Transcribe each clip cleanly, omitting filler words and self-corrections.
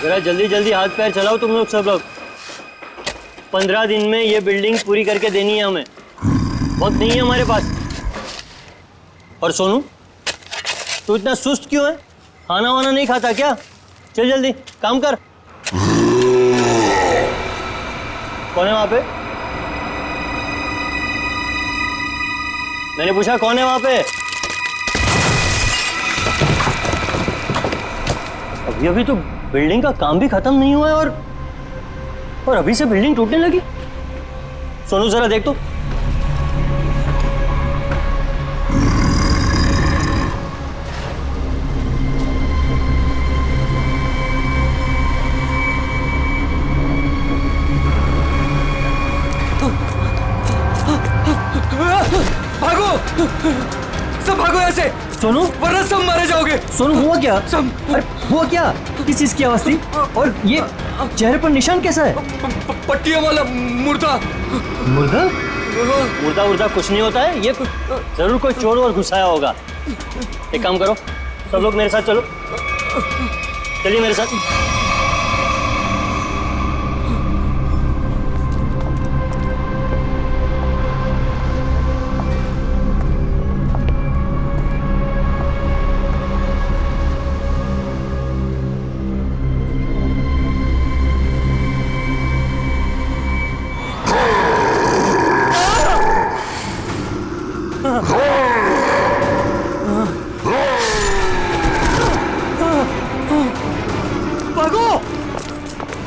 जरा जल्दी जल्दी हाथ पैर चलाओ तुम लोग सब लोग। 15 दिन में ये बिल्डिंग पूरी करके देनी है हमें, वक्त नहीं है हमारे पास। और सोनू, तू इतना सुस्त क्यों है? खाना वाना नहीं खाता क्या? चल जल्दी काम कर। कौन है वहां पे? मैंने पूछा कौन है वहां पे? अभी तो बिल्डिंग का काम भी खत्म नहीं हुआ है और अभी से बिल्डिंग टूटने लगी। सोनू जरा देख तो। भागो, सब भागो ऐसे। सोनू, वरना सब मारे जाओगे। सोनू हुआ क्या? सब। अरे हुआ क्या? किस चीज की आवाज थी? और ये चेहरे पर निशान कैसा है? पट्टियों वाला मुर्दा। मुर्दा? मुर्दा उर्दा कुछ नहीं होता है, ये जरूर कोई चोर और घुसाया होगा। एक काम करो, सब लोग मेरे साथ चलो, चलिए मेरे साथ।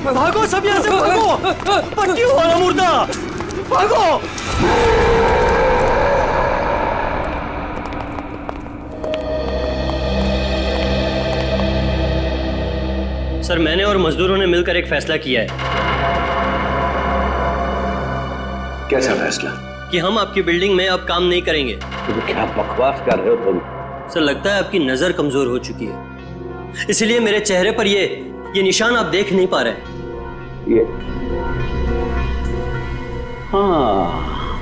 भागो सब यहाँ से भागो। पट्टियों वाला मुर्दा, भागो। सर, मैंने और मजदूरों ने मिलकर एक फैसला किया है। कैसा फैसला? कि हम आपकी बिल्डिंग में अब काम नहीं करेंगे। तो क्या बकवास कर रहे हो तुम? सर, लगता है आपकी नजर कमजोर हो चुकी है, इसलिए मेरे चेहरे पर ये निशान आप देख नहीं पा रहे। ये हाँ,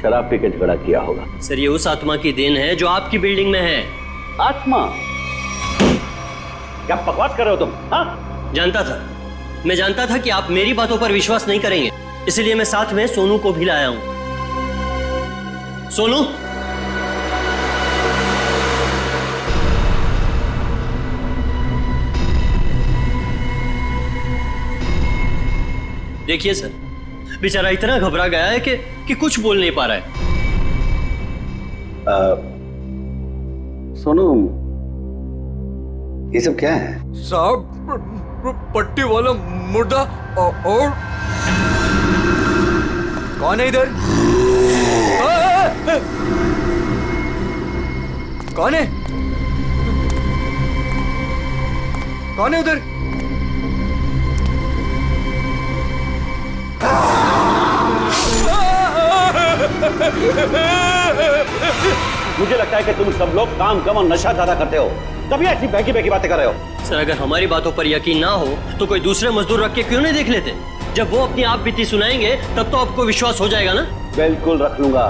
शराब पी के झगड़ा किया होगा। सर, ये उस आत्मा की देन है जो आपकी बिल्डिंग में है। आत्मा? क्या बकवास कर रहे हो तुम? हाँ? जानता था, मैं जानता था कि आप मेरी बातों पर विश्वास नहीं करेंगे, इसलिए मैं साथ में सोनू को भी लाया हूं। सोनू, देखिए सर, बेचारा इतना घबरा गया है कि कुछ बोल नहीं पा रहा है। सोनू, ये सब क्या है? साहब, पट्टी वाला मुर्दा और कौन है इधर? कौन है? कौन है उधर? मुझे लगता है कि तुम सब लोग काम कम और नशा ज्यादा करते हो, तभी ऐसी बहकी बहकी बातें कर रहे हो। सर, अगर हमारी बातों पर यकीन ना हो तो कोई दूसरे मजदूर रख के क्यों नहीं देख लेते? जब वो अपनी आप बीती सुनाएंगे तब तो आपको विश्वास हो जाएगा ना। बिल्कुल रख लूंगा।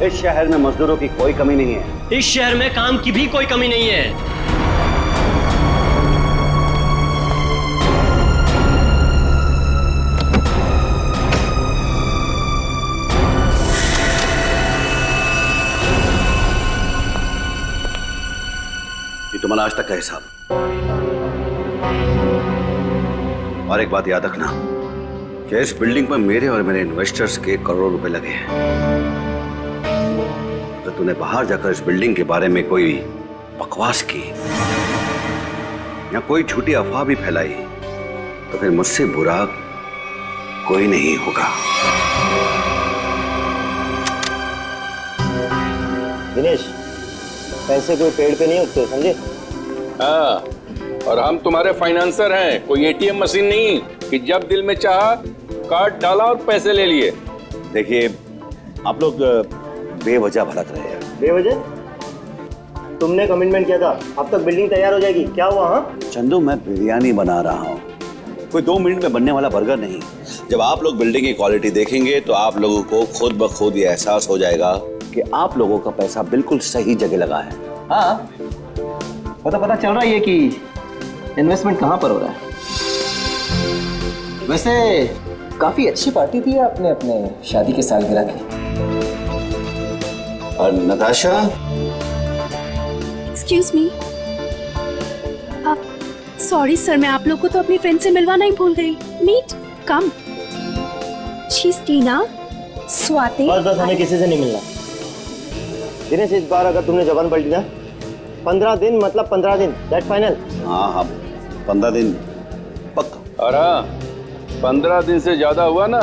इस शहर में मजदूरों की कोई कमी नहीं है। इस शहर में काम की भी कोई कमी नहीं है। तुम्हारा आज तक का हिसाब। और एक बात याद रखना कि इस बिल्डिंग पर मेरे और मेरे इन्वेस्टर्स के करोड़ों रुपए लगे हैं। तो तूने बाहर जाकर इस बिल्डिंग के बारे में कोई बकवास की या कोई झूठी अफवाह भी फैलाई तो फिर मुझसे बुरा कोई नहीं होगा। दिनेश, पैसे कोई पेड़ पे नहीं उगते, समझे? हाँ, और हम तुम्हारे फाइनेंसर हैं, कोई एटीएम मशीन नहीं कि जब दिल में चाहा कार्ड डाला और पैसे ले लिए। देखिए, आप लोग बेवजह भड़क रहे हैं। बेवजह? तुमने कमिटमेंट किया था, अब तक बिल्डिंग तैयार हो जाएगी, क्या हुआ? हाँ चंदू, मैं बिरयानी बना रहा हूँ, कोई 2 मिनट में बनने वाला बर्गर नहीं। जब आप लोग बिल्डिंग की क्वालिटी देखेंगे तो आप लोगों को खुद ब खुद ये एहसास हो जाएगा कि आप लोगों का पैसा बिल्कुल सही जगह लगा है। हाँ, पता चल रहा है कि इन्वेस्टमेंट कहाँ पर हो रहा है? वैसे काफी अच्छी पार्टी थी आपने अपने शादी के सालगिरह की। और Natasha, excuse me, sorry sir, मैं आप लोग को तो अपनी फ्रेंड से मिलवाना ही भूल गई। मीट कम। She is Tina, Swati. बस हमें किसी से नहीं मिलना। दिनेश, इस बार अगर तुमने जबान पलटी ना, 15 दिन मतलब 15 दिन, दैट फाइनल। हाँ 15 दिन पक्का। और हाँ, 15 दिन से ज्यादा हुआ ना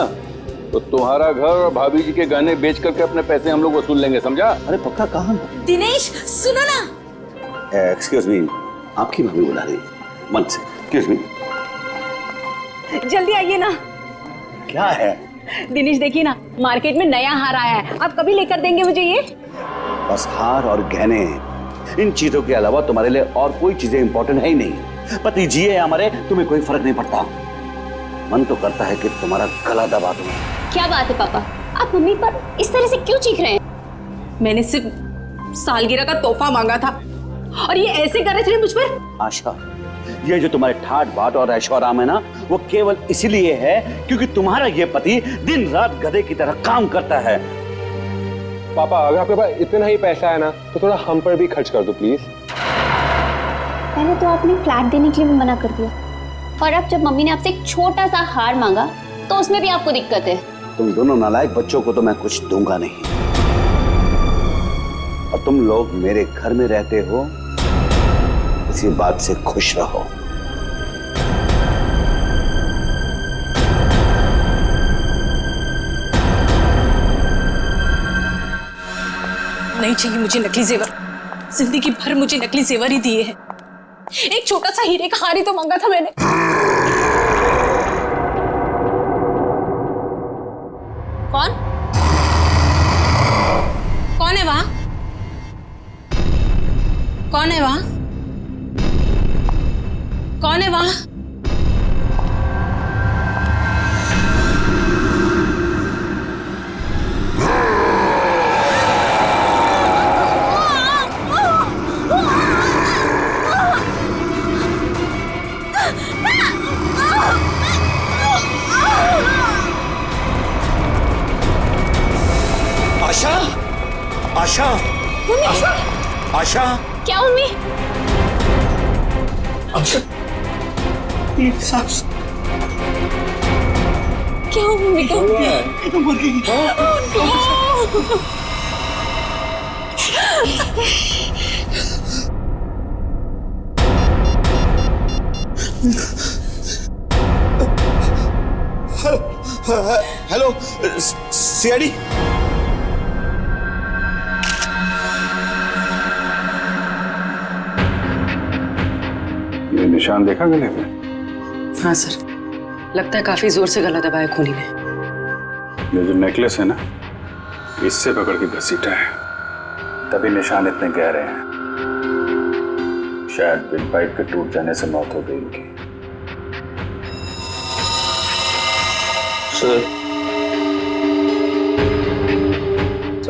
तो तुम्हारा घर और भाभी जी के गहने बेच करके अपने पैसे हम लोग वसूल लेंगे, समझा? अरे पक्का कहाँ? दिनेश सुनो ना। एक्सक्यूज मी, आपकी भाभी बुला रही है। मन से एक्सक्यूज मी। जल्दी आइए ना। क्या है? दिनेश देखिए ना, मार्केट में नया हार आया है, आप कभी लेकर देंगे मुझे ये? बस हार और गहने, इन चीजों के अलावा तुम्हारे लिए और कोई चीजें इंपॉर्टेंट है ही नहीं। पति जिए या मरे तुम्हें कोई फर्क नहीं पड़ता। मन तो करता है कि तुम्हारा गला दबा दूं। क्या बात है पापा, आप मम्मी पर इस तरह से क्यों चीख रहे हैं? मैंने सिर्फ सालगिरह का तोहफा मांगा था और ये ऐसे कर रहे थे मुझ पर। आशा, ये जो तुम्हारे ठाट बाट और ऐशो आराम है ना, वो केवल इसीलिए है क्योंकि तुम्हारा ये पति दिन रात गधे की तरह काम करता है। पापा, अगर आपके पास इतना ही पैसा है ना तो थोड़ा हम पर भी खर्च कर दो प्लीज। पहले तो आपने फ्लैट देने के लिए भी मना कर दिया, और अब जब मम्मी ने आपसे एक छोटा सा हार मांगा तो उसमें भी आपको दिक्कत है। तुम दोनों नालायक बच्चों को तो मैं कुछ दूंगा नहीं, और तुम लोग मेरे घर में रहते हो, इसी बात से खुश रहो। नहीं चाहिए मुझे नकली जेवर, जिंदगी भर मुझे नकली जेवर ही दिए हैं। एक छोटा सा हीरे का हार ही तो मांगा था मैंने। कौन कौन है वहां? कौन है वहां? कौन है वहां? आशा, आशा, आशा, आशा, क्या मम्मी? आशा, ये सांस क्या हुआ मम्मी को? मर गई। Hello CID. ये निशान देखा गले पे? हाँ सर, लगता है काफी जोर से गला दबाया खूनी ने। ये जो नेकलेस है ना, इससे पकड़ के घसीटा है, तभी निशान इतने गहरे हैं। शायद बिल पाइप के टूट जाने से मौत हो गई इनकी। सर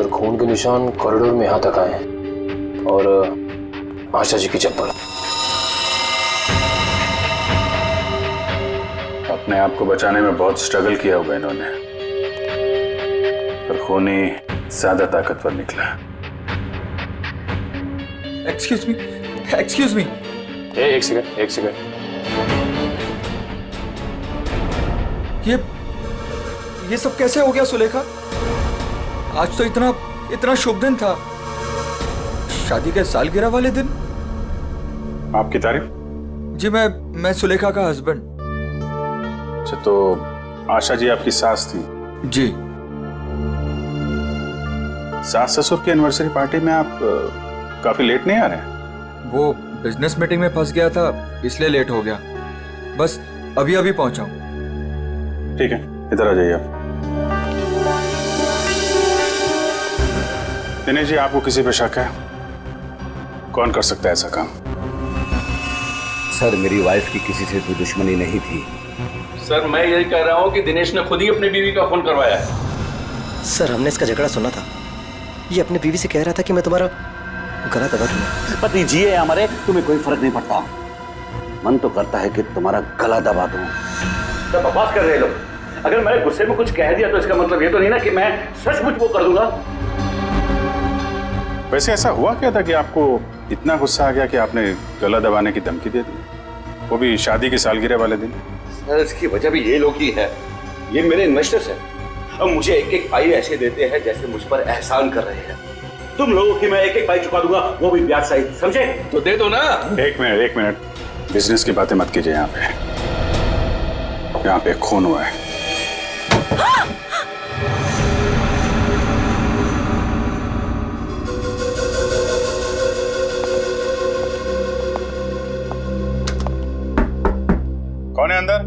खून के निशान कॉरिडोर में यहाँ तक आए हैं, और आशा जी की चप्पल। अपने आप को बचाने में बहुत स्ट्रगल किया होगा इन्होंने, पर खूनी ज्यादा ताकतवर निकला। Excuse me. एक सेकंड। ये सब कैसे हो गया सुलेखा? आज तो इतना शुभ दिन था, शादी के सालगिरह वाले दिन। आपकी तारीफ? जी, मैं सुलेखा का हस्बैंड। अच्छा, तो आशा जी आपकी सास थी? जी। सास ससुर की एनिवर्सरी पार्टी में आप काफी लेट नहीं आ रहे हैं? वो बिजनेस मीटिंग में फंस गया था, इसलिए लेट हो गया। बस अभी पहुंचा हूं। ठीक है, इधर आ जाइए आप। दिनेश जी, आपको किसी पे शक है? कौन कर सकता है ऐसा काम? सर, मेरी वाइफ की किसी से कोई दुश्मनी नहीं थी। सर, मैं यही कह रहा हूँ कि दिनेश ने खुद ही अपनी बीवी का फोन करवाया है। सर, हमने इसका झगड़ा सुना था। ये अपनी बीवी से कह रहा था कि मैं तुम्हारा गला दबा दूंगा। पति जिए या मरे तुम्हें कोई फर्क नहीं पड़ता। मन तो करता है कि तुम्हारा गला दबा दूं। सब बकवास कर रहे लोग। अगर मैंने गुस्से में कुछ कह दिया तो इसका मतलब ये तो नहीं ना कि मैं सचमुच वो कर दूंगा। वैसे ऐसा हुआ क्या था कि आपको इतना गुस्सा आ गया कि आपने गला दबाने की धमकी दे दी, वो भी शादी की सालगिरह वाले दिन? सर इसकी वजह भी ये लोग ही है। ये मेरे इन्वेस्टर्स हैं। अब मुझे एक एक पाई ऐसे देते हैं जैसे मुझ पर एहसान कर रहे हैं। तुम लोगों की मैं एक एक पाई चुका दूंगा, वो भी ब्याज सहित, समझे? तो दे दो ना। एक मिनट, बिजनेस की बातें मत कीजिए। यहाँ पे खून हुआ है। कौन है अंदर?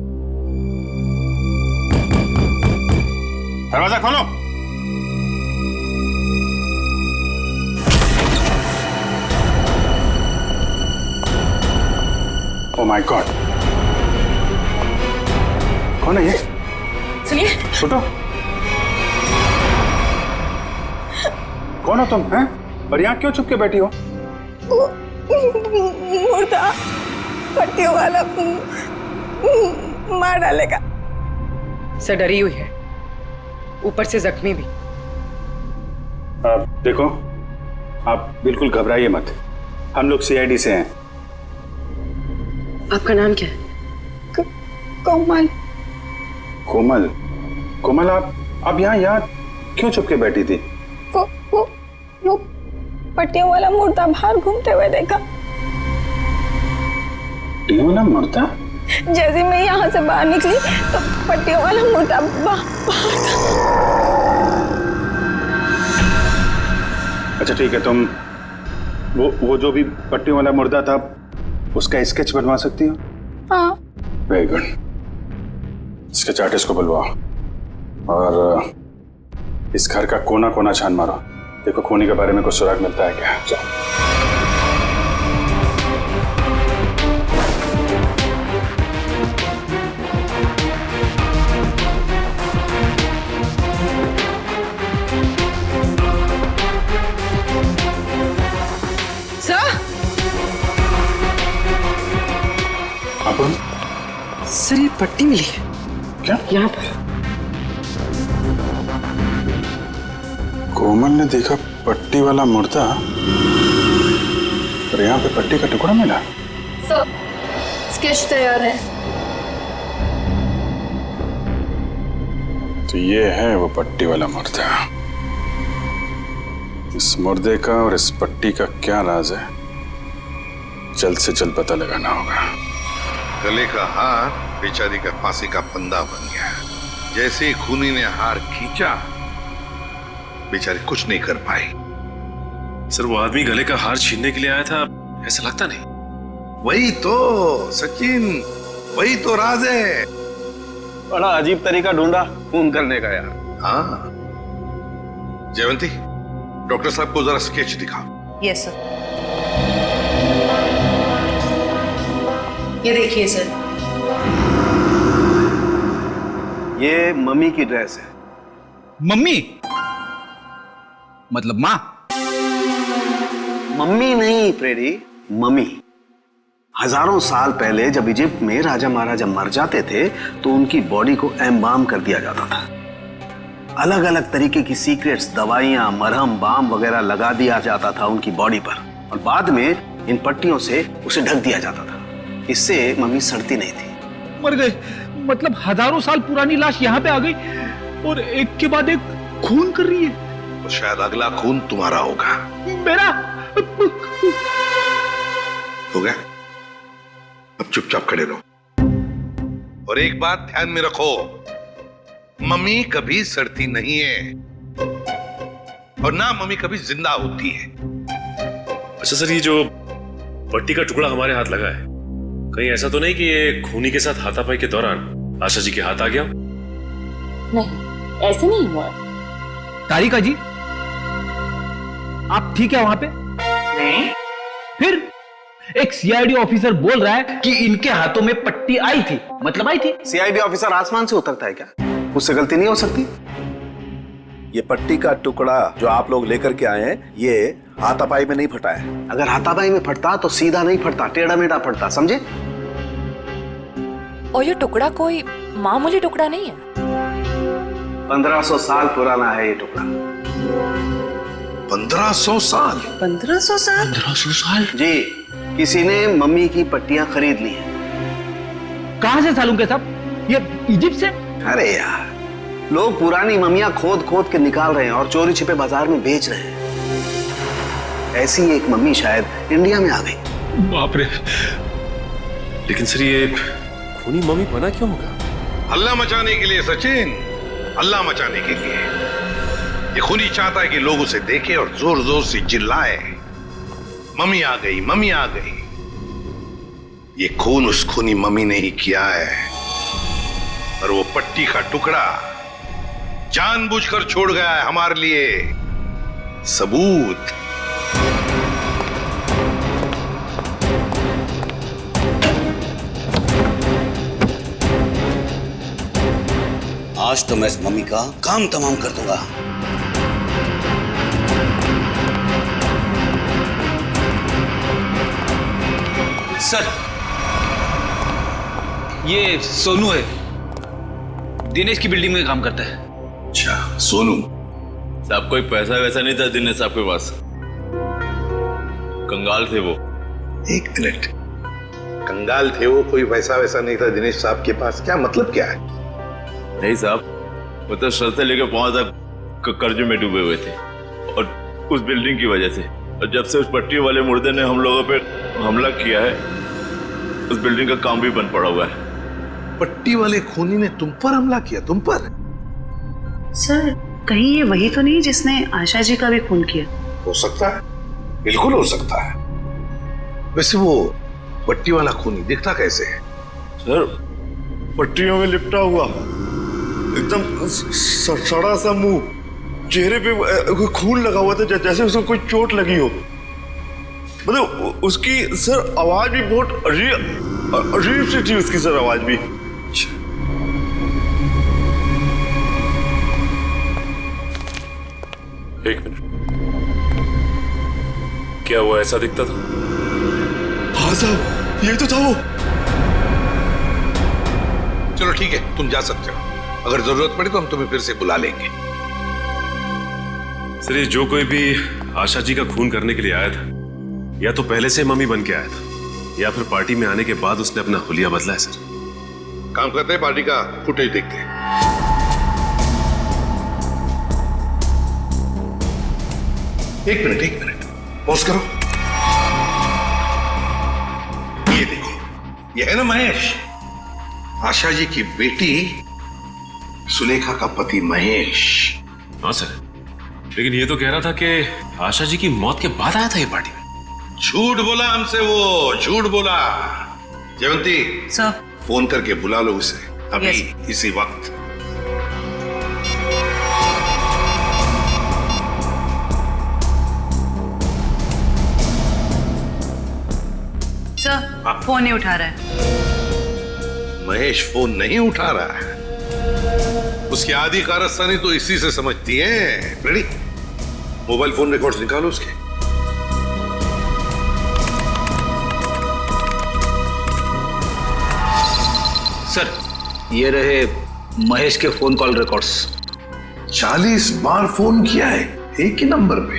दरवाजा खोलो। ओह माय गॉड, कौन है ये? सुनिए। छोटो, कौन हो तुम हैं? और यहाँ क्यों चुप के बैठी हो? मुर्दा पट्टियों वाला मार डालेगा। सर डरी हुई है, ऊपर से जख्मी भी। आप देखो, आप बिल्कुल घबराइए मत। हम लोग सीआईडी से हैं। आपका नाम क्या है? कोमल। कोमल? कोमल, आप यहाँ क्यों चुप के बैठी थी? वो पट्टियों वाला मुर्दा बाहर घूमते हुए देखा। पट्टियों वाला मुर्दा? जैसे मैं यहाँ से बाहर निकली तो पट्टियों वाला मुर्दा बाहर था। अच्छा ठीक है, तुम वो जो भी पट्टियों वाला मुर्दा था उसका स्केच बनवा सकती हो? हाँ। Very good. स्केच आर्टिस्ट को बुलवाओ और इस घर का कोना कोना छान मारो। देखो खूनी के बारे में कुछ सुराग मिलता है क्या? जाओ। सर ये पट्टी मिली है क्या यहाँ पर? कोमल ने देखा पट्टी वाला मुर्दा और यहाँ पे पट्टी का टुकड़ा मिला। सर स्केच तैयार है। तो ये है वो पट्टी वाला मुर्दा। इस मुर्दे का और इस पट्टी का क्या राज है, जल्द से जल्द पता लगाना होगा। गले का हार बेचारी का फांसी का फंदा बन गया। जैसे ही खूनी ने हार खींचा, बेचारी कुछ नहीं कर पाई। सर वो आदमी गले का हार छीनने के लिए आया था, ऐसा लगता नहीं? वही तो सचिन, वही तो राज है। बड़ा अजीब तरीका ढूंढा खून करने का यार। हाँ जयवंती, डॉक्टर साहब को जरा स्केच दिखाओ। Yes sir. ये देखिए सर, ये मम्मी की ड्रेस है। मम्मी मतलब माँ? मम्मी नहीं प्रेडी, मम्मी। हजारों साल पहले जब इजिप्ट में राजा महाराजा मर जाते थे तो उनकी बॉडी को एम्बाम कर दिया जाता था। अलग अलग तरीके की सीक्रेट्स, दवाइयां, मरहम, बाम वगैरह लगा दिया जाता था उनकी बॉडी पर और बाद में इन पट्टियों से उसे ढक दिया जाता था। इससे मम्मी सड़ती नहीं थी। मर गए मतलब हजारों साल पुरानी लाश यहाँ पे आ गई और एक के बाद एक खून कर रही है। तो शायद अगला खून तुम्हारा होगा। मेरा हो गया? अब चुपचाप खड़े रहो और एक बात ध्यान में रखो, मम्मी कभी सड़ती नहीं है और ना मम्मी कभी जिंदा होती है। अच्छा सर, ये जो पट्टी का टुकड़ा हमारे हाथ लगा है, कहीं ऐसा तो नहीं कि ये खूनी के साथ हाथापाई के दौरान आशा जी के हाथ आ गया? नहीं, ऐसे नहीं हुआ। तारिका जी, आप ठीक है वहां पे? नहीं। फिर एक सीआईडी ऑफिसर बोल रहा है कि इनके हाथों में पट्टी आई थी, मतलब आई थी। सीआईडी ऑफिसर आसमान से उतरता है क्या? उससे गलती नहीं हो सकती। ये पट्टी का टुकड़ा जो आप लोग लेकर के आए हैं, ये हाथापाई में नहीं फटा है। अगर हाथापाई में फटता तो सीधा नहीं फटता, टेढ़ा मेढ़ा फटता, समझे? और ये टुकड़ा कोई मामूली टुकड़ा नहीं है। 1500 साल पुराना है ये टुकड़ा। 1500 साल? 1500 साल? 1500 साल? जी, किसी ने मम्मी की पट्टियां खरीद ली हैं। कहां से सालूं के साहब? ये इजिप्ट से? अरे यार, लोग पुरानी मम्मियां खोद खोद के निकाल रहे हैं और चोरी छिपे बाजार में बेच रहे हैं। ऐसी एक मम्मी शायद इंडिया में आ गई। बाप रे। लेकिन सर ये खूनी मम्मी बना क्यों होगा? हल्ला मचाने के लिए सचिन, हल्ला मचाने के लिए। ये खूनी चाहता है कि लोग उसे देखें और जोर जोर से चिल्लाए, मम्मी आ गई, मम्मी आ गई। ये खून उस खूनी मम्मी ने ही किया है, और वो पट्टी का टुकड़ा जानबूझकर छोड़ गया है हमारे लिए सबूत। आज तो मैं इस मम्मी का काम तमाम कर दूंगा। सर, ये सोनू है, दिनेश की बिल्डिंग में काम करता है। अच्छा, सोनू साहब कोई पैसा वैसा नहीं था दिनेश साहब के पास, कंगाल थे वो। एक मिनट, कंगाल थे वो, कोई पैसा वैसा नहीं था दिनेश साहब के पास, क्या मतलब क्या है? नहीं साहब, वो तो सर से लेकर पांव तक कर्जे में डूबे हुए थे, और उस बिल्डिंग की वजह से। और जब से उस पट्टी वाले मुर्दे ने हम लोगों पे हमला किया है, उस बिल्डिंग का काम भी बंद पड़ा हुआ है। पट्टी वाले खूनी ने तुम पर हमला किया? तुम पर? सर, कहीं ये वही तो नहीं जिसने आशा जी का भी खून किया? हो सकता है, बिल्कुल हो सकता है। वैसे वो पट्टी वाला खूनी दिखता कैसे है? सर, पट्टियों में लिपटा हुआ, एकदम सड़ा सा मुंह, चेहरे पे खून लगा हुआ था जैसे उसको कोई चोट लगी हो। मतलब उसकी सर आवाज भी बहुत अजीब सी थी, उसकी सर आवाज भी। एक मिनट, क्या वो ऐसा दिखता था? हाँ साहब, ये तो था वो। चलो ठीक है, तुम जा सकते हो। अगर जरूरत पड़ी तो हम तुम्हें फिर से बुला लेंगे। सर, ये जो कोई भी आशा जी का खून करने के लिए आया था, या तो पहले से मम्मी बन के आया था, या फिर पार्टी में आने के बाद उसने अपना हुलिया बदला है। सर, काम करते हैं, पार्टी का फुटेज देखते हैं। एक मिनट, पॉज करो। ये देखो, ये है ना महेश, आशा जी की बेटी सुलेखा का पति महेश। हाँ सर, लेकिन ये तो कह रहा था कि आशा जी की मौत के बाद आया था ये पार्टी में। झूठ बोला हमसे, वो झूठ बोला। जयवंती सर, फोन करके बुला लो उसे अभी, इसी वक्त। सर, फोन नहीं उठा रहा है। महेश फोन नहीं उठा रहा है, उसकी आधी कारस्तानी तो इसी से समझती है। रेडी, मोबाइल फोन रिकॉर्ड्स निकालो उसके। सर, ये रहे महेश के फोन कॉल रिकॉर्ड्स। 40 बार फोन किया है एक ही नंबर पे,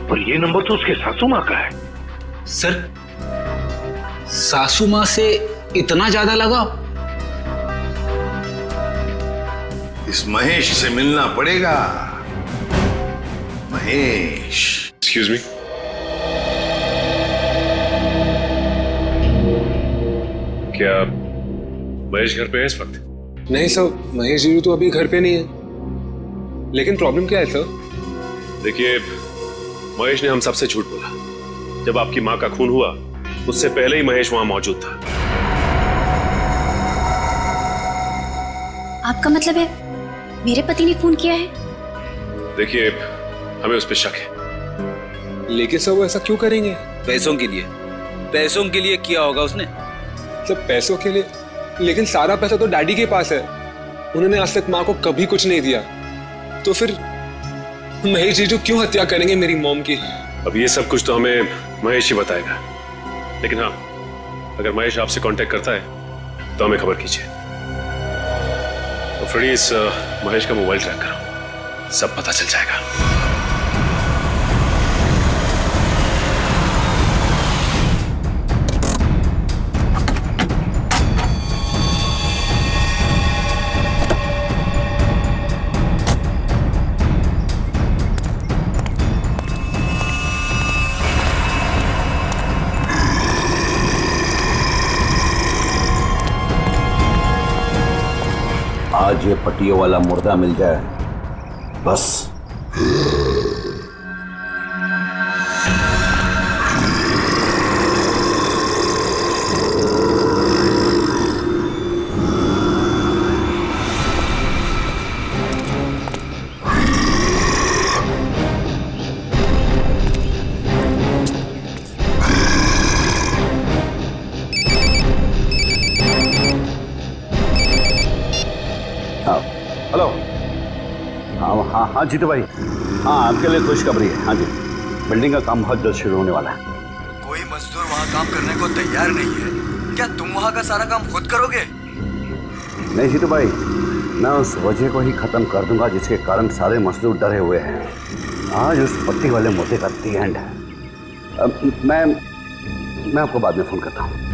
और ये नंबर तो उसके सासू माँ का है। सर, सासू माँ से इतना ज्यादा लगा? इस महेश से मिलना पड़ेगा। महेश। एक्सक्यूज मी, क्या महेश घर पे है इस वक्त? नहीं सर, महेश जी तो अभी घर पे नहीं है। लेकिन प्रॉब्लम क्या है सर? देखिए, महेश ने हम सबसे झूठ बोला। जब आपकी माँ का खून हुआ, उससे पहले ही महेश वहां मौजूद था। आपका मतलब है मेरे पति ने खून किया है? देखिए, हमें उस पर शक है। लेकिन सर वो ऐसा क्यों करेंगे? पैसों के लिए, पैसों के लिए किया होगा उसने। सब पैसों के लिए? लेकिन सारा पैसा तो डैडी के पास है, उन्होंने आज तक माँ को कभी कुछ नहीं दिया। तो फिर महेश जीजू क्यों हत्या करेंगे मेरी मॉम की? अब ये सब कुछ तो हमें महेश ही बताएगा। लेकिन हाँ, अगर महेश आपसे कांटेक्ट करता है तो हमें खबर कीजिए। तो फ्रेडी इस महेश का मोबाइल ट्रैक करो, सब पता चल जाएगा। आज ये पट्टियों वाला मुर्दा मिल जाए बस। हेलो। हाँ जीतू भाई, हाँ आपके लिए खुशखबरी है। हाँ जी, बिल्डिंग का काम बहुत जल्द शुरू होने वाला है। कोई मजदूर वहाँ काम करने को तैयार नहीं है, क्या तुम वहाँ का सारा काम खुद करोगे? नहीं जीतू भाई, मैं उस वजह को ही खत्म कर दूंगा जिसके कारण सारे मजदूर डरे हुए हैं। आज उस पट्टी वाले मुद्दे का दी एंड है। मैं आपको बाद में फोन करता हूँ।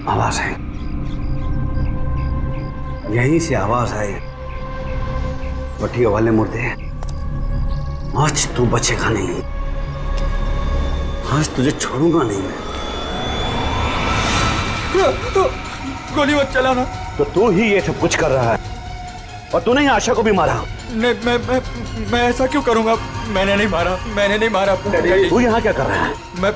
आवाज है, यहीं से आवाज आई। पट्टियों वाले मुर्दे, आज तू बचेगा नहीं, आज तुझे छोड़ूंगा नहीं मैं। गोली मत चलाना। तो तू ही ये सब कुछ कर रहा है और तूने ही आशा को भी मारा। नहीं, मैं ऐसा क्यों करूंगा? मैंने नहीं मारा। तू यहाँ क्या कर रहा है? मैं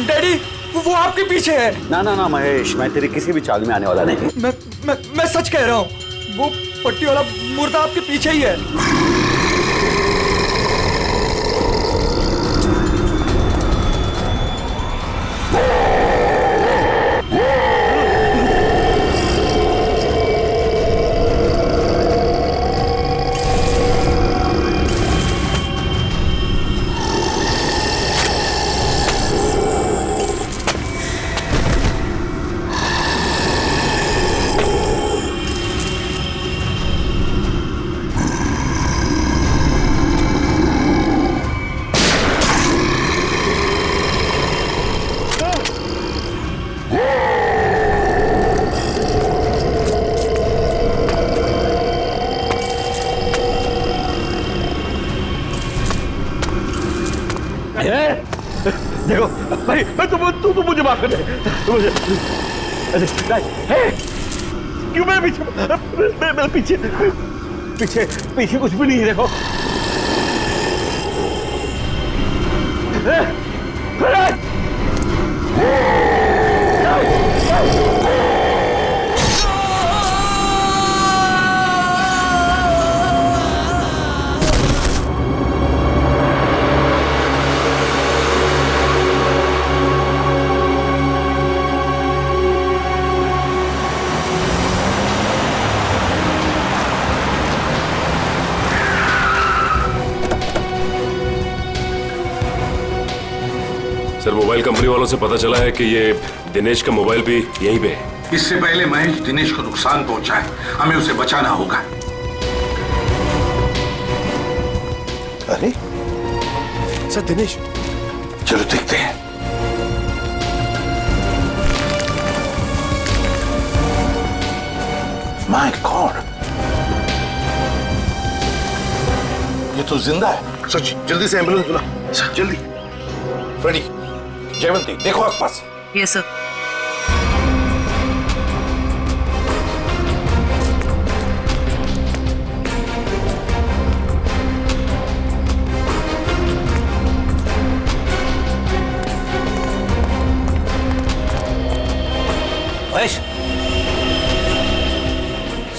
डैडी, वो आपके पीछे है। ना महेश, मैं तेरी किसी भी चाल में आने वाला नहीं। मैं सच कह रहा हूँ, वो पट्टी वाला मुर्दा आपके पीछे ही है। देखो भाई, तू मुझे माफ कर दे। क्यों मैं पीछे कुछ भी नहीं है। देखो सर, मोबाइल कंपनी वालों से पता चला है कि ये दिनेश का मोबाइल भी यहीं पे है। इससे पहले महेश दिनेश को नुकसान पहुंचाए, हमें उसे बचाना होगा। अरे सर, दिनेश, चलो देखते हैं। माय गॉड, ये तो जिंदा है। सच, जल्दी से एम्बुलेंस बुला, जल्दी। फ्रेडी, जयवंती देखो आसपास। Yes sir. महेश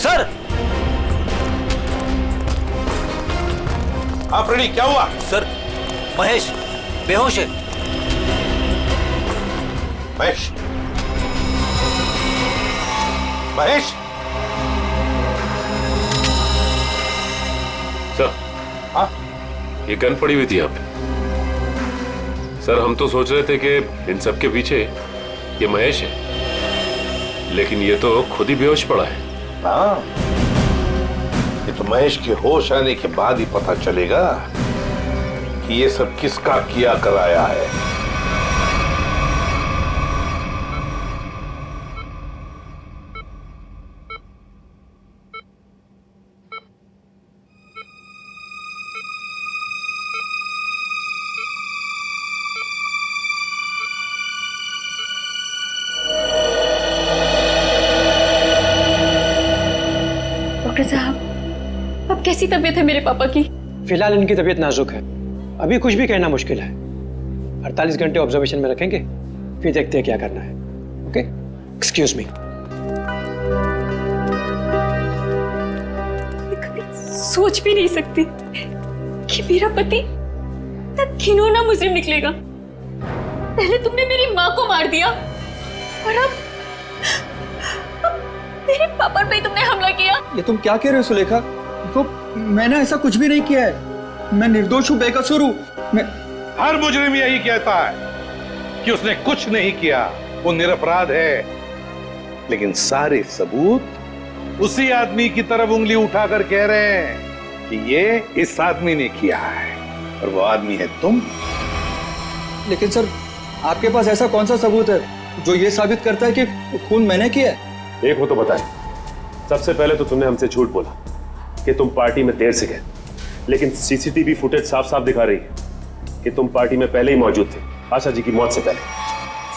सर। हाँ फ्रेडी, क्या हुआ? सर महेश बेहोश है। महेश, महेश। सर हाँ ये गन पड़ी हुई थी यहाँ पे। सर हम तो सोच रहे थे कि इन सब के पीछे ये महेश है, लेकिन ये तो खुद ही बेहोश पड़ा है। हाँ, ये तो महेश के होश आने के बाद ही पता चलेगा कि ये सब किसका किया कराया है। डॉक्टर साहब, अब कैसी तबीयत है मेरे पापा की? फिलहाल इनकी तबीयत नाजुक है, अभी कुछ भी कहना मुश्किल है। 48 घंटे ऑब्जर्वेशन में रखेंगे, फिर देखते हैं क्या करना है। Okay, excuse me. सोच भी नहीं सकती कि मेरा पति इतना घिनौना मुजरिम निकलेगा। पहले तुमने मेरी माँ को मार दिया और अब मेरे पापा पे तुमने हमला किया। ये तुम क्या कह रहे हो सुलेखा? तो मैंने ऐसा कुछ भी नहीं किया है। मैं निर्दोष हूँ, बेकसूर हूँ। मैं हर मुजरिम यही कहता है कि उसने कुछ नहीं किया, वो निरपराध है। लेकिन सारे सबूत उसी आदमी की तरफ उंगली उठाकर कह रहे हैं कि ये इस आदमी ने किया है, और वो आदमी है तुम। लेकिन सर, आपके पास ऐसा कौन सा सबूत है जो ये साबित करता है कि खून मैंने किया है? एक हो तो बताए। सबसे पहले तो तुमने हमसे झूठ बोला कि तुम पार्टी में देर से गए, लेकिन सीसीटीवी फुटेज साफ साफ दिखा रही है कि तुम पार्टी में पहले ही मौजूद थे, आशा जी की मौत से पहले।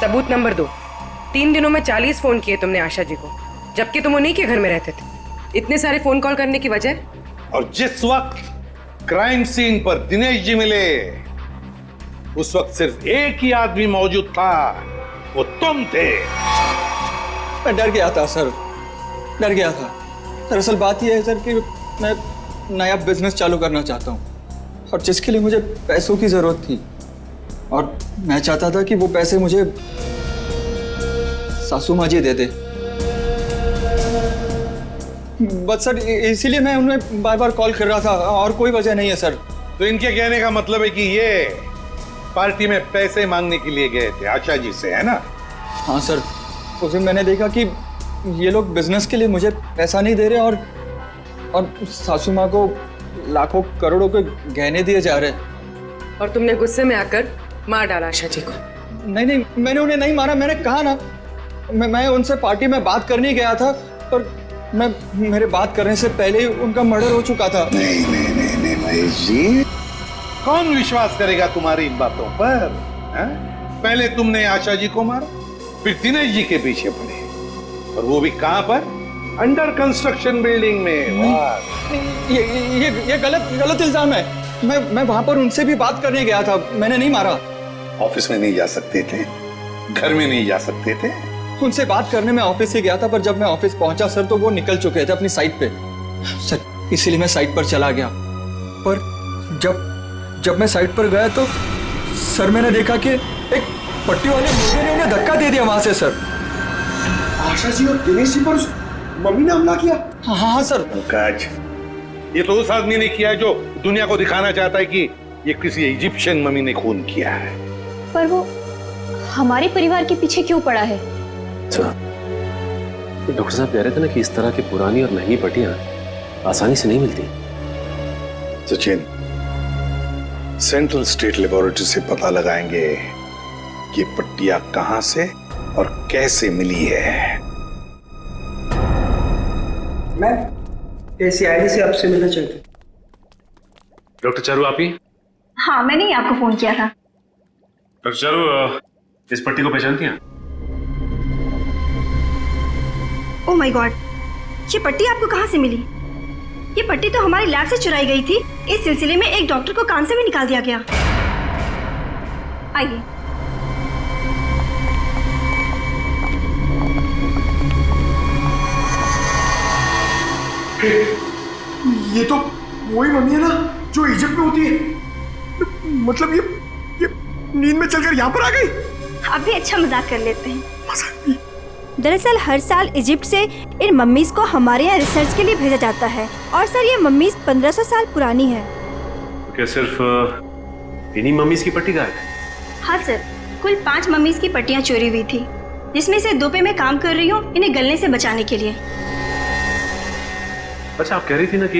सबूत नंबर 2, 3 दिनों में 40 फोन किए तुमने आशा जी को, जबकि तुम उन्हीं के घर में रहते थे। इतने सारे फोन कॉल करने की वजह? और जिस वक्त क्राइम सीन पर दिनेश जी मिले, उस वक्त सिर्फ एक ही आदमी मौजूद था, वो तुम थे। मैं डर गया था सर, डर गया था। दरअसल बात यह है सर कि मैं नया बिजनेस चालू करना चाहता हूँ, और जिसके लिए मुझे पैसों की जरूरत थी, और मैं चाहता था कि वो पैसे मुझे सासू माँ जी दे दे। बस सर इसीलिए मैं उन्हें बार बार कॉल कर रहा था, और कोई वजह नहीं है सर। तो इनके कहने का मतलब है कि ये पार्टी में पैसे मांगने के लिए गए थे आशा जी से, है ना? हाँ सर, उस दिन मैंने देखा कि ये लोग बिजनेस के लिए मुझे पैसा नहीं दे रहे, और सासू माँ को लाखों करोड़ों के गहने दिए जा रहे। और तुमने गुस्से में आकर मार डाला आशा जी को? नहीं नहीं, मैंने उन्हें नहीं मारा। मैंने कहा ना, मैं उनसे पार्टी में बात करने गया था, पर मेरे बात करने से पहले ही उनका मर्डर हो चुका था। नहीं नहीं नहीं नहीं महेश जी, कौन विश्वास करेगा तुम्हारी इन बातों पर? पहले तुमने आशा जी को मारा, फिर दिनेश जी के पीछे पड़े, और वो भी कहां पर? अंडर कंस्ट्रक्शन बिल्डिंग में। ये गलत इल्जाम है। मैं वहां पर उनसे भी बात करने गया था, मैंने नहीं मारा। ऑफिस में नहीं जा सकते थे, घर में नहीं जा सकते थे? उनसे बात करने में ऑफिस से गया था, पर जब मैं ऑफिस पहुंचा सर, तो वो निकल चुके थे अपनी साइट पे सर। इसीलिए मैं साइट पर चला गया, पर जब मैं साइट पर गया तो सर मैंने देखा कि एक पट्टी वाले मुर्गे ने उन्हें धक्का दे दिया वहां से सर। आशा जी और दिनेश जी पर मम्मी ने हमला किया? हाँ सर। पंकज, ये तो उस आदमी ने किया है जो दुनिया को दिखाना चाहता है कि ये किसी इजिप्शियन मम्मी ने खून किया है। पर वो हमारे परिवार के पीछे क्यों पड़ा है? डॉक्टर साहब कह रहे थे ना कि इस तरह की पुरानी और महंगी पट्टियां आसानी से नहीं मिलती। सचिन, सेंट्रल स्टेट लेबोरेटरी से पता लगाएंगे कि पट्टियां कहां से और कैसे मिली है। मैं सीआईडी से आपसे मिलना चाहती हूँ। डॉक्टर चारू आप ही? हाँ, मैंने ही आपको फोन किया था। डॉक्टर चारू, इस पट्टी को पहचानती हैं? ओह माय गॉड, ये पट्टी आपको कहाँ से मिली? ये पट्टी तो हमारी लैब से चुराई गई थी। इस सिलसिले में एक डॉक्टर को काम से भी निकाल दिया गया। आइए। ये तो वही मम्मी है ना जो इजिप्ट में होती है। मतलब ये नींद में चलकर यहाँ पर आ गई। आप भी अच्छा मजाक कर लेते हैं। दरअसल हर साल इजिप्ट से इन मम्मीज को हमारे यहाँ रिसर्च के लिए भेजा जाता है। और सर ये मम्मीज 1500 साल पुरानी है। क्या सिर्फ इन्हीं मम्मीज की पट्टी गायब है? हाँ सर, कुल 5 मम्मीज की पट्टियाँ चोरी हुई थी, जिसमें से 2 पे मैं काम कर रही हूँ इन्हें गलने से बचाने के लिए। अच्छा, आप कह रही थी ना कि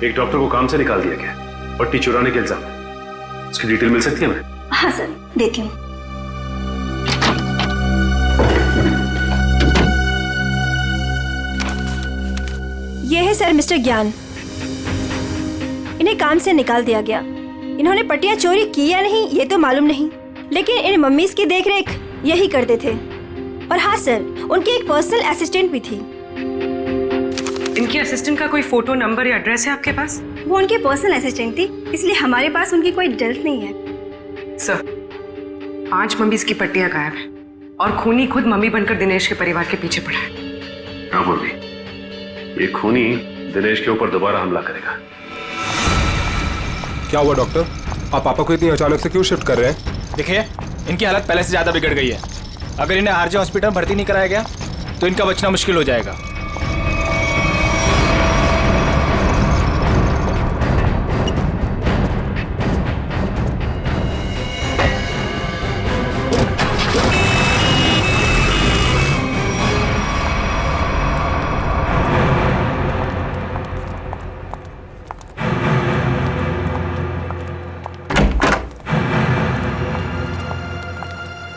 एक डॉक्टर को काम से निकाल दिया गया पट्टी चुराने के इल्जाम में। उसकी डिटेल मिल सकती है हमें? हाँ सर, देती हूँ। ये है सर मिस्टर ज्ञान। इन्हें काम से निकाल दिया गया। इन्होंने पट्टियां चोरी की या नहीं ये तो मालूम नहीं, लेकिन इन मम्मीज की देखरेख यही करते थे। और हाँ सर, उनकी एक पर्सनल असिस्टेंट भी थी। इनकी असिस्टेंट का कोई फोटो, नंबर या एड्रेस है आपके पास? वो उनकी पर्सनल असिस्टेंट थी, इसलिए हमारे पास उनकी कोई डिटेल्स नहीं है। सर, 5 मम्मीज की पट्टियां गायब हैं और खूनी खुद मम्मी बनकर दिनेश के परिवार के पीछे पड़ा है। क्या बोल रही? ये खूनी दिनेश के ऊपर दोबारा हमला करेगा। क्या हुआ डॉक्टर? आप पापा को इतनी अचानक से क्यों शिफ्ट कर रहे हैं? देखिए, इनकी हालत पहले से ज्यादा बिगड़ गई है। अगर इन्हें आरजे हॉस्पिटल में भर्ती नहीं कराया गया तो इनका बचना मुश्किल हो जाएगा।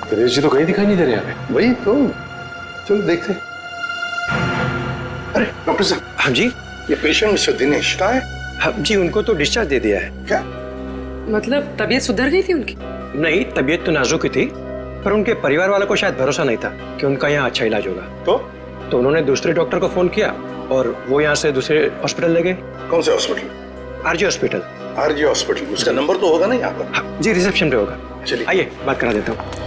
दिनेश जी तो कहीं दिखाई नहीं दे रहे हमें। वही तो, चलो देखते। अरे डॉक्टर साहब। हाँ जी। ये पेशेंट मिस्टर दिनेश का है? हाँ जी, उनको तो डिस्चार्ज दे दिया है। क्या मतलब तबीयत सुधर गई थी उनकी? नहीं, तबीयत तो नाजुक ही थी, पर उनके परिवार वालों को शायद भरोसा नहीं था कि उनका यहाँ अच्छा इलाज होगा। तो उन्होंने दूसरे डॉक्टर को फोन किया और वो यहाँ से दूसरे हॉस्पिटल ले गए। कौन से hospital? RJ hospital. RJ hospital, उसका नंबर तो होगा ना यहाँ पर? हाँ जी, रिसेप्शन पे होगा। चलिए आइए बात करा देता हूँ।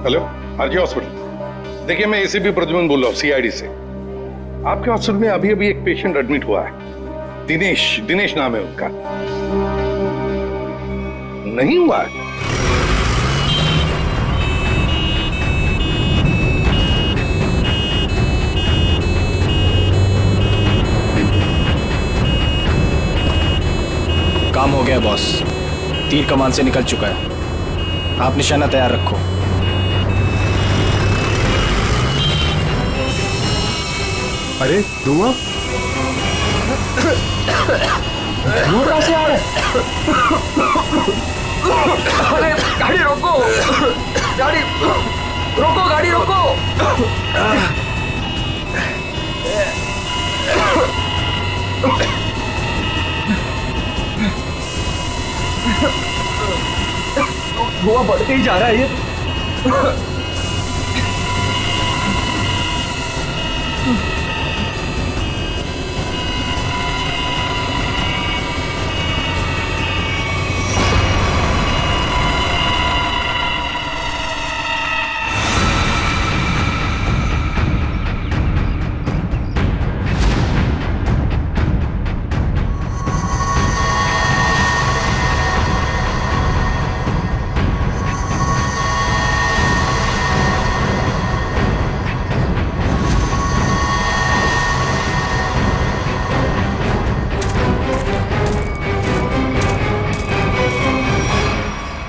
Hello, RJ hospital. देखिए, मैं एसीपी प्रद्युमन बोल रहा हूँ, सीआईडी से। आपके हॉस्पिटल में अभी अभी एक पेशेंट एडमिट हुआ है। दिनेश नाम है उनका। नहीं हुआ है? काम हो गया बॉस, तीर कमान से निकल चुका है। आप निशाना तैयार रखो। अरे धुआं कहां से आ रहा है? अरे गाड़ी रोको, गाड़ी रोको, गाड़ी रोको। धुआं बढ़ते ही जा रहा है ये।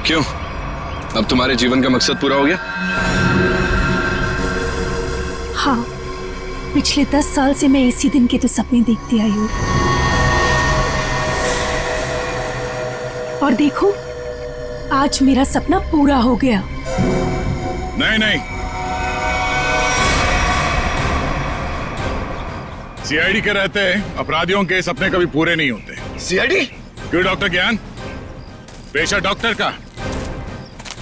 क्यों? अब तुम्हारे जीवन का मकसद पूरा हो गया? हाँ, पिछले 10 साल से मैं इसी दिन के तो सपने देखती आई हूँ। और देखो, आज मेरा सपना पूरा हो गया। नहीं नहीं, सीआईडी के रहते अपराधियों के सपने कभी पूरे नहीं होते। सीआईडी? क्यों डॉक्टर ज्ञान? पेशा डॉक्टर का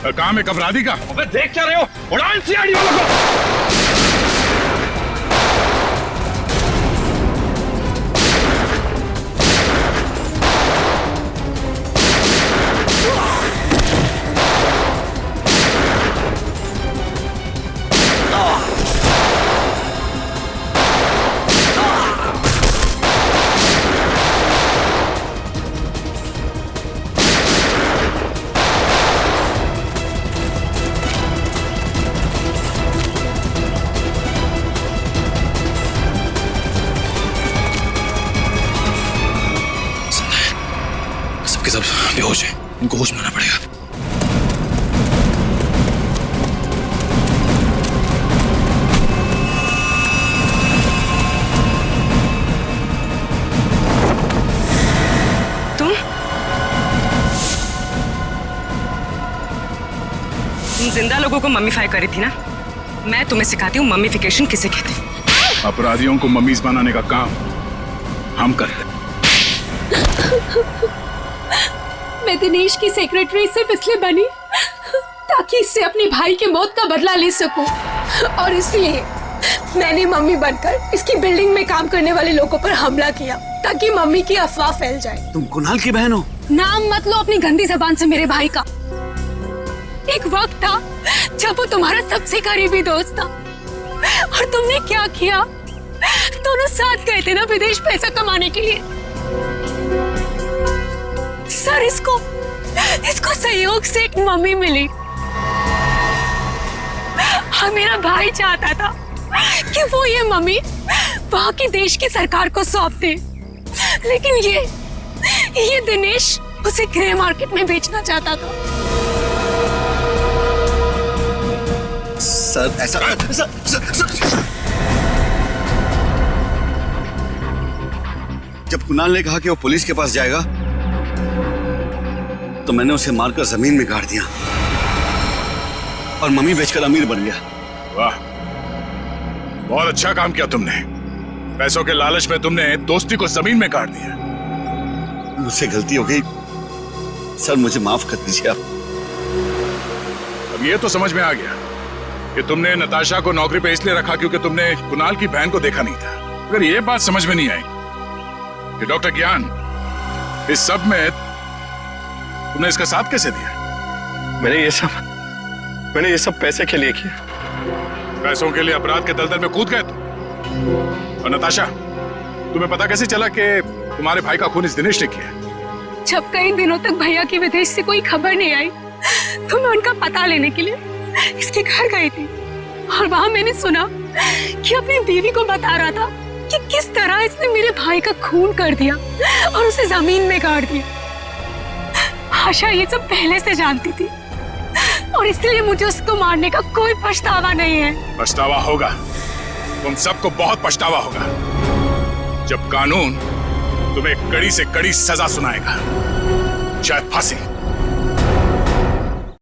और काम एक अपराधी का। अबे देख क्या रहे हो? उड़ाओ इन सीआईडी वालों को। सबके सब बेहोश हैं, इनको होश में आना पड़ेगा। तुम जिंदा लोगों को मम्मीफाई करी थी ना? मैं तुम्हें सिखाती हूँ मम्मीफिकेशन किसे कहते हैं। अपराधियों को मम्मीज बनाने का काम हम करते हैं। मैं दिनेश की सेक्रेटरी सिर्फ इसलिए बनी ताकि इससे अपने भाई के मौत का बदला ले सकूं, और इसलिए मैंने मम्मी बनकर इसकी बिल्डिंग में काम करने वाले लोगों पर हमला किया ताकि मम्मी की अफवाह फैल जाए। तुम कुणाल की बहन हो? नाम मत लो अपनी गंदी जबान से मेरे भाई का। एक वक्त था जब वो तुम्हारा सबसे करीबी दोस्त था, और तुमने क्या किया? दोनों साथ गए थे ना विदेश पैसा कमाने के लिए। सर, इसको सहयोग से एक मम्मी मिली, और मेरा भाई चाहता था कि वो ये मम्मी वहां की देश की सरकार को सौंप दे, लेकिन ये दिनेश उसे ग्रे मार्केट में बेचना चाहता था। सर ऐसा सर। जब कुणाल ने कहा कि वो पुलिस के पास जाएगा तो मैंने उसे मारकर जमीन में गाड़ दिया और मम्मी बेचकर अमीर बन गया। वाह, बहुत अच्छा काम किया तुमने। पैसों के लालच में तुमने दोस्ती को जमीन में गाड़ दिया। मुझसे गलती हो गई सर, मुझे माफ कर दीजिए आप। अब ये तो समझ में आ गया कि तुमने नताशा को नौकरी पे इसलिए रखा क्योंकि तुमने कुणाल की बहन को देखा नहीं था। अगर ये बात समझ में नहीं आई कि डॉक्टर ज्ञान इस सब में तुमने इसका साथ कैसे दिया? मैंने ये सब पैसे के लिए किया। पैसों के लिए अपराध के दलदल में कूद गए तुम। और नताशा, तुम्हें पता कैसे चला कि तुम्हारे भाई का खून इस दिनेश ने किया? जब कई दिनों तक भैया की विदेश से कोई खबर नहीं आई तो मैं उनका पता लेने के लिए इसके घर गई थी, और वहां मैंने सुना कि अपनी बीवी को बता रहा था कि किस तरह इसने मेरे भाई का खून कर दिया और उसे जमीन में गाड़ दिया। आशा ये सब पहले से जानती थी, और इसलिए मुझे उसको मारने का कोई पछतावा नहीं है। पछतावा होगा, तुम सबको बहुत पछतावा होगा जब कानून तुम्हें कड़ी से कड़ी सजा सुनाएगा, चाहे फांसी।